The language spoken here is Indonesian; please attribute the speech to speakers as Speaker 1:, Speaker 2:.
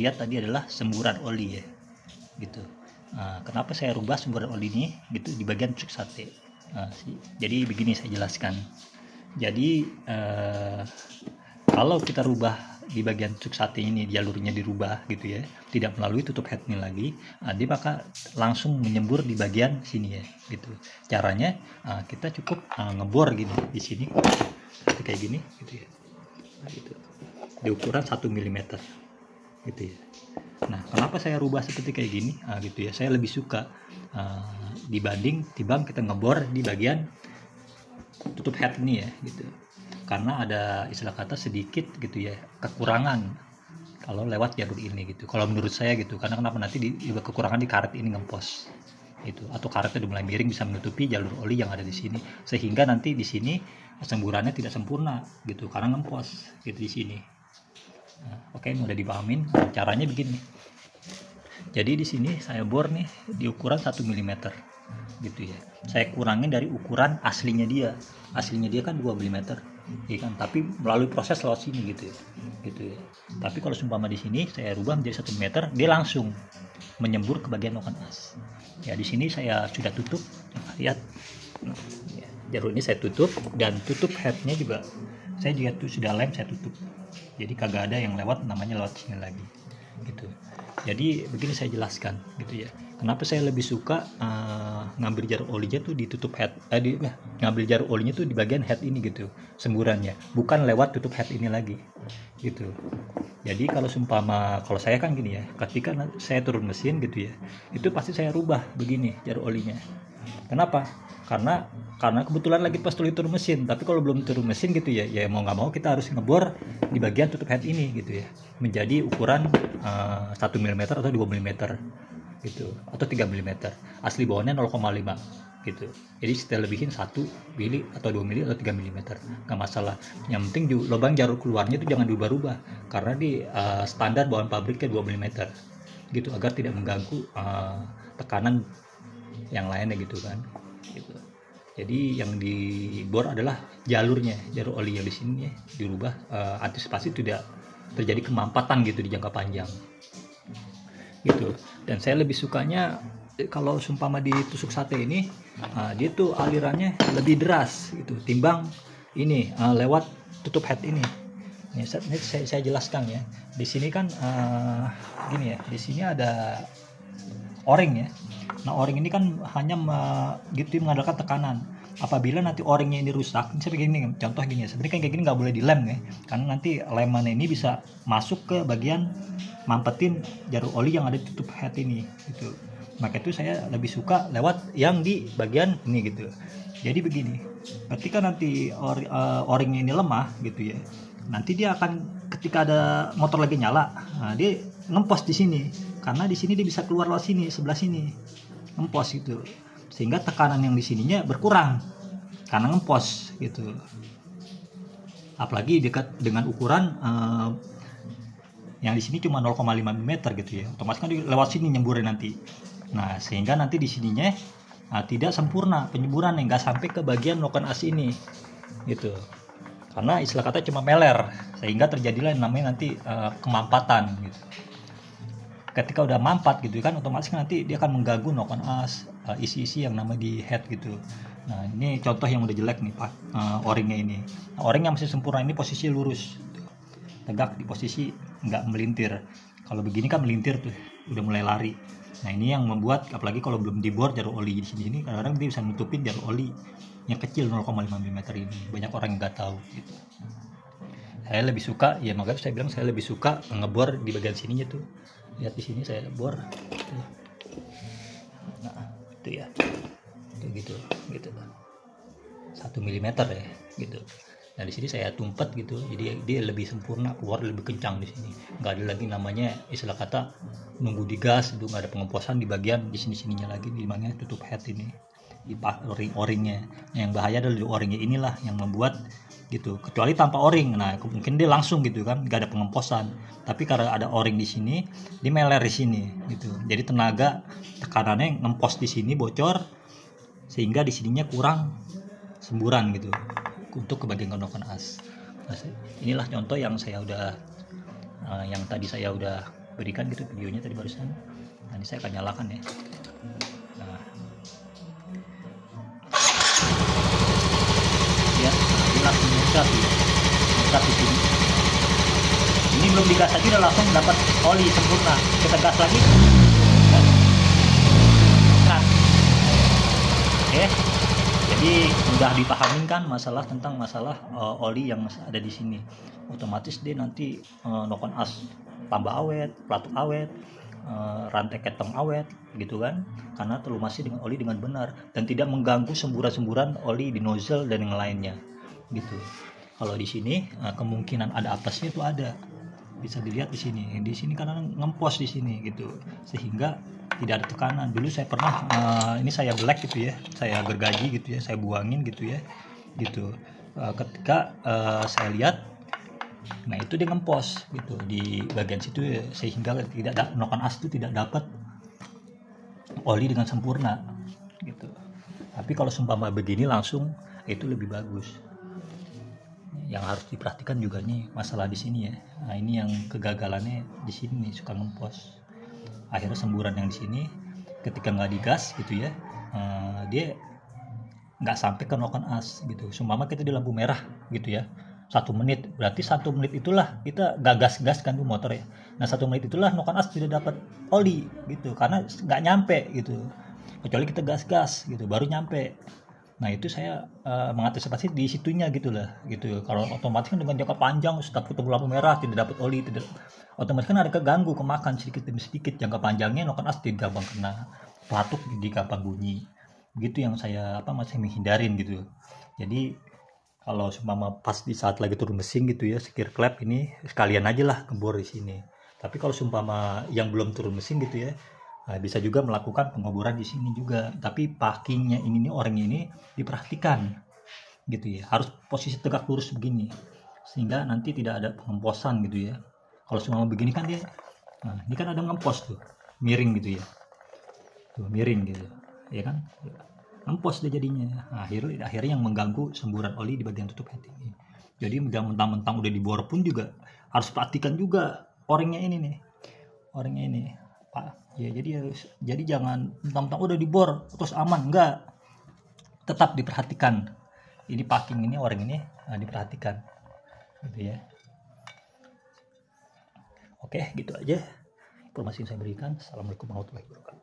Speaker 1: lihat tadi adalah semburan oli ya, gitu. Kenapa saya rubah semburan oli ini gitu di bagian tusuk sate? Jadi begini saya jelaskan. Jadi kalau kita rubah di bagian tusuk sate ini, jalurnya dirubah gitu ya, tidak melalui tutup head ini lagi, dia bakal langsung menyembur di bagian sini ya, gitu. Caranya kita cukup ngebor gini di sini, kayak gini, gitu ya, gitu. Di ukuran 1 mm, gitu ya. Nah, kenapa saya rubah seperti kayak gini? Gitu ya, saya lebih suka dibanding kita ngebor di bagian tutup head ini ya, gitu. Karena ada istilah kata sedikit gitu ya, kekurangan kalau lewat jalur ini gitu. Kalau menurut saya gitu, karena kenapa nanti juga kekurangan di karet ini ngempos itu, atau karetnya udah mulai miring bisa menutupi jalur oli yang ada di sini, sehingga nanti di sini semburannya tidak sempurna gitu karena ngempos gitu di sini. Oke, udah dipahamin. Caranya begini. Jadi di sini saya bor nih di ukuran 1 mm gitu ya. Saya kurangin dari ukuran aslinya dia. Aslinya dia kan 2 mm, ya kan? Tapi melalui proses lewat sini gitu ya. Gitu ya. Tapi kalau seumpama di sini saya rubah menjadi 1 mm, dia langsung menyembur ke bagian noken as. Ya di sini saya sudah tutup. Lihat. Ya, jalur ini saya tutup, dan tutup headnya juga saya juga sudah lem, saya tutup. Jadi kagak ada yang lewat sini lagi gitu. Jadi begini saya jelaskan gitu ya, kenapa saya lebih suka ngambil jarum olinya tuh di tutup head, ngambil jarum olinya tuh di bagian head ini gitu, semburannya bukan lewat tutup head ini lagi gitu. Jadi kalau saya kan gini ya, ketika saya turun mesin gitu ya, itu pasti saya rubah begini jarum olinya. Kenapa? Karena kebetulan lagi pas turun mesin. Tapi kalau belum turun mesin gitu ya mau nggak mau kita harus ngebor di bagian tutup head ini gitu ya, menjadi ukuran 1 mm atau 2 mm gitu, atau 3 mm. Asli bawahnya 0,5 gitu. Jadi kita lebihin 1 mili atau 2 mili atau 3 mm, nggak masalah. Yang penting lubang jarum keluarnya itu jangan diubah-ubah, karena di standar bawaan pabriknya 2 mm gitu, agar tidak mengganggu tekanan yang lainnya gitu kan gitu. Jadi yang dibor adalah jalurnya, jalur oli yang di sini ya, dirubah, antisipasi tidak terjadi kemampatan gitu di jangka panjang gitu. Dan saya lebih sukanya kalau seumpama di tusuk sate ini, dia tuh alirannya lebih deras gitu timbang ini lewat tutup head ini. Ini saya jelaskan ya. Di sini kan gini ya, di sini ada o-ring ya. Nah, o-ring ini kan hanya mengandalkan tekanan. Apabila nanti o-ringnya ini rusak, ini seperti gini, contoh gini ya, sebenarnya kayak gini nggak boleh dilem ya, karena nanti leman ini bisa masuk ke bagian mampetin jarum oli yang ada di tutup head ini gitu. Maka itu saya lebih suka lewat yang di bagian ini gitu. Jadi begini, ketika nanti o-ringnya ini lemah gitu ya, nanti dia akan, ketika ada motor lagi nyala, dia ngempos di sini, karena di sini dia bisa keluar lewat sini, sebelah sini ngempos gitu, sehingga tekanan yang di sininya berkurang karena ngempos gitu. Apalagi dekat dengan ukuran yang di sini cuma 0,5 mm gitu ya, otomatis kan lewat sini nyemburnya nanti. Nah, sehingga nanti di sininya tidak sempurna penyemburan, nggak sampai ke bagian noken as ini gitu, karena istilah kata cuma meler, sehingga terjadilah yang namanya nanti kemampatan gitu. Ketika udah mampat gitu kan, otomatis nanti dia akan mengganggu noken as, isi-isi yang nama di head gitu. Nah, ini contoh yang udah jelek nih Pak, o-ringnya ini. Nah, o-ring yang masih sempurna ini posisi lurus gitu, tegak di posisi nggak melintir. Kalau begini kan melintir tuh, udah mulai lari. Nah, ini yang membuat, apalagi kalau belum dibor jarum oli di sini kadang-kadang dia bisa nutupin jarum oli yang kecil 0,5 mm ini. Banyak orang yang nggak tahu gitu. Saya lebih suka ya, makanya saya bilang saya lebih suka ngebor di bagian sininya tuh. Lihat di sini saya bor. Nah, itu ya. Itu gitu. 1 mm ya, gitu. Nah, di sini saya tumpet gitu. Jadi dia lebih sempurna, keluar lebih kencang di sini. Enggak ada lagi namanya istilah kata nunggu digas, itu enggak ada pengemposan di bagian di sini-sininya lagi, di mana tutup head ini. Di o-ringnya. Yang bahaya adalah di o-ringnya inilah yang membuat gitu, kecuali tanpa o-ring, nah mungkin dia langsung gitu kan, nggak ada pengemposan. Tapi karena ada o-ring di sini, dia meler di sini gitu, jadi tenaga tekanannya ngempos di sini bocor, sehingga di sininya kurang semburan gitu untuk ke bagian noken as. Nah, inilah contoh yang saya udah yang tadi saya udah berikan gitu videonya tadi barusan. Nah, ini saya akan nyalakan ya. Nah, ya, ini langsung muncrat ya, muncrat di sini. Ini belum digas aja udah langsung dapat oli sempurna. Kita gas lagi. Nah, oke. Jadi udah dipahamin kan masalah tentang masalah oli yang ada di sini. Otomatis dia nanti noken as tambah awet, pelatuk awet, rantai ketong awet gitu kan, karena terlumasi dengan oli dengan benar dan tidak mengganggu semburan-semburan oli di nozzle dan yang lainnya gitu. Kalau di sini kemungkinan ada apesnya itu ada, bisa dilihat di sini karena ngempos di sini gitu, sehingga tidak ada tekanan. Dulu saya pernah ini saya black gitu ya, saya gergaji gitu ya, saya buangin gitu ya gitu. Ketika saya lihat, nah itu dia ngempos gitu di bagian situ ya, sehingga tidak noken as itu tidak dapat oli dengan sempurna gitu. Tapi kalau seumpama begini langsung itu lebih bagus. Yang harus diperhatikan juga nih masalah di sini ya. Nah, ini yang kegagalannya di sini nih, suka ngempos. Akhirnya semburan yang di sini ketika nggak digas gitu ya, dia nggak sampai ke noken as gitu. Seumpama kita di lampu merah gitu ya, 1 menit, berarti 1 menit itulah kita gas kan tuh motor ya. Nah 1 menit itulah noken as tidak dapat oli gitu, karena nggak nyampe gitu. Kecuali kita gas gitu baru nyampe. Nah itu saya mengantisipasi di situnya gitulah gitu. Kalau otomatis kan dengan jangka panjang setiap ketemu lampu merah tidak dapat oli, tidak, otomatis kan ada keganggu, kemakan sedikit demi sedikit. Jangka panjangnya noken as tidak gampang kena pelatuk, jadi gampang bunyi. Begitu yang saya masih menghindarin gitu. Jadi kalau seumpama pas di saat lagi turun mesin gitu ya, sekir klep ini sekalian aja lah kebor di sini. Tapi kalau seumpama yang belum turun mesin gitu ya, bisa juga melakukan pengoboran di sini juga. Tapi packingnya ini orang ini diperhatikan gitu ya, harus posisi tegak lurus begini sehingga nanti tidak ada pengemposan gitu ya. Kalau seumpama begini kan dia, nah ini kan ada ngempos tuh, miring gitu ya, tuh miring gitu ya kan, ngempos deh jadinya. Nah, akhirnya yang mengganggu semburan oli di bagian tutup head ini. Jadi mentang-mentang udah dibor pun juga harus perhatikan juga orangnya ini Pak ya. Jadi jangan mentang-mentang udah dibor terus aman, enggak, tetap diperhatikan ini packing ini orang ini, diperhatikan gitu ya. Oke, gitu aja informasi yang saya berikan. Assalamualaikum warahmatullahi wabarakatuh.